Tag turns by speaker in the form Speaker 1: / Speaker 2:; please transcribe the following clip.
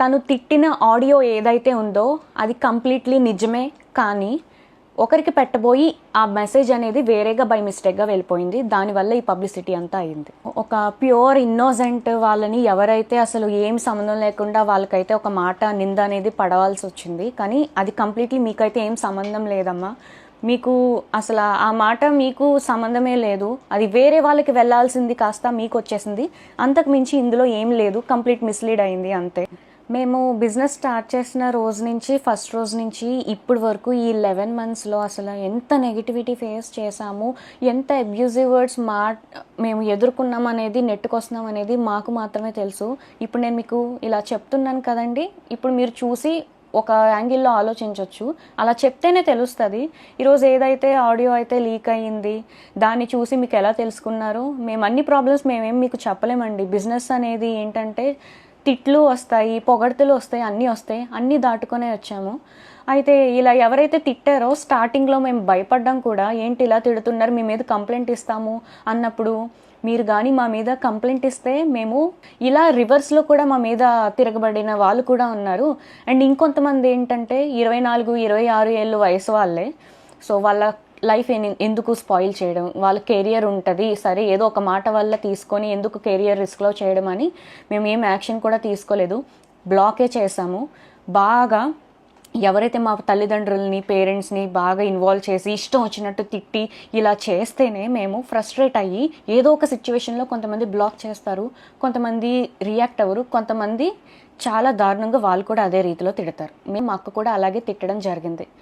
Speaker 1: తను తిట్టిన ఆడియో ఏదైతే ఉందో అది కంప్లీట్లీ నిజమే, కానీ ఒకరికి పెట్టబోయి ఆ మెసేజ్ అనేది వేరేగా బై మిస్టేక్గా వెళ్ళిపోయింది. దానివల్ల ఈ పబ్లిసిటీ అంతా అయింది. ఒక ప్యూర్ ఇన్నోసెంట్ వాళ్ళని ఎవరైతే అసలు ఏం సంబంధం లేకుండా వాళ్ళకైతే ఒక మాట నింద అనేది పడవలసి వచ్చింది. కానీ అది కంప్లీట్లీ మీకైతే ఏం సంబంధం లేదమ్మా, మీకు అసలు ఆ మాట మీకు సంబంధమే లేదు, అది వేరే వాళ్ళకి వెళ్ళాల్సింది కాస్త మీకు వచ్చేసింది. అంతకు మించి ఇందులో ఏం లేదు, కంప్లీట్ మిస్లీడ్ అయింది అంతే. మేము బిజినెస్ స్టార్ట్ చేసిన రోజు నుంచి, ఫస్ట్ రోజు నుంచి ఇప్పటి వరకు ఈ 11 monthsలో అసలు ఎంత నెగిటివిటీ ఫేస్ చేసాము, ఎంత అబ్యూజివ్ వర్డ్స్ మేము ఎదుర్కొన్నాం అనేది, నెట్టుకొస్తున్నాం అనేది మాకు మాత్రమే తెలుసు. ఇప్పుడు నేను మీకు ఇలా చెప్తున్నాను కదండి, ఇప్పుడు మీరు చూసి ఒక యాంగిల్లో ఆలోచించవచ్చు. అలా చెప్తేనే తెలుస్తుంది. ఈరోజు ఏదైతే ఆడియో అయితే లీక్ అయ్యింది దాన్ని చూసి మీకు ఎలా తెలుసుకున్నారు? మేము అన్ని ప్రాబ్లమ్స్ మేమేం మీకు చెప్పలేమండి. బిజినెస్ అనేది ఏంటంటే తిట్లు వస్తాయి, పొగడ్తలు వస్తాయి, అన్నీ వస్తాయి, అన్నీ దాటుకొనే వచ్చాము. అయితే ఇలా ఎవరైతే తిట్టారో స్టార్టింగ్లో మేము భయపడ్డాం కూడా, ఏంటి ఇలా తిడుతున్నారు, మీ మీద కంప్లైంట్ ఇస్తాము అన్నప్పుడు మీరు కానీ మా మీద కంప్లైంట్ ఇస్తే మేము ఇలా రివర్స్లో కూడా మా మీద తిరగబడిన వాళ్ళు కూడా ఉన్నారు. అండ్ ఇంకొంతమంది ఏంటంటే 24, 26 ఏళ్ళు వయసు వాళ్ళే. సో వాళ్ళ లైఫ్ ఎందుకు స్పాయిల్ చేయడం, వాళ్ళ కెరియర్ ఉంటుంది సరే, ఏదో ఒక మాట వల్ల తీసుకొని ఎందుకు కెరియర్ రిస్క్లో చేయడం అని మేము ఏం యాక్షన్ కూడా తీసుకోలేదు, బ్లాకే చేసాము. బాగా ఎవరైతే మా తల్లిదండ్రులని, పేరెంట్స్ని బాగా ఇన్వాల్వ్ చేసి ఇష్టం వచ్చినట్టు తిట్టి ఇలా చేస్తేనే మేము ఫ్రస్ట్రేట్ అయ్యి ఏదో ఒక సిచ్యువేషన్లో కొంతమంది బ్లాక్ చేస్తారు, కొంతమంది రియాక్ట్ అవ్వరు, కొంతమంది చాలా దారుణంగా వాళ్ళు కూడా అదే రీతిలో తిడతారు. మేము అక్క కూడా అలాగే తిట్టడం జరిగింది.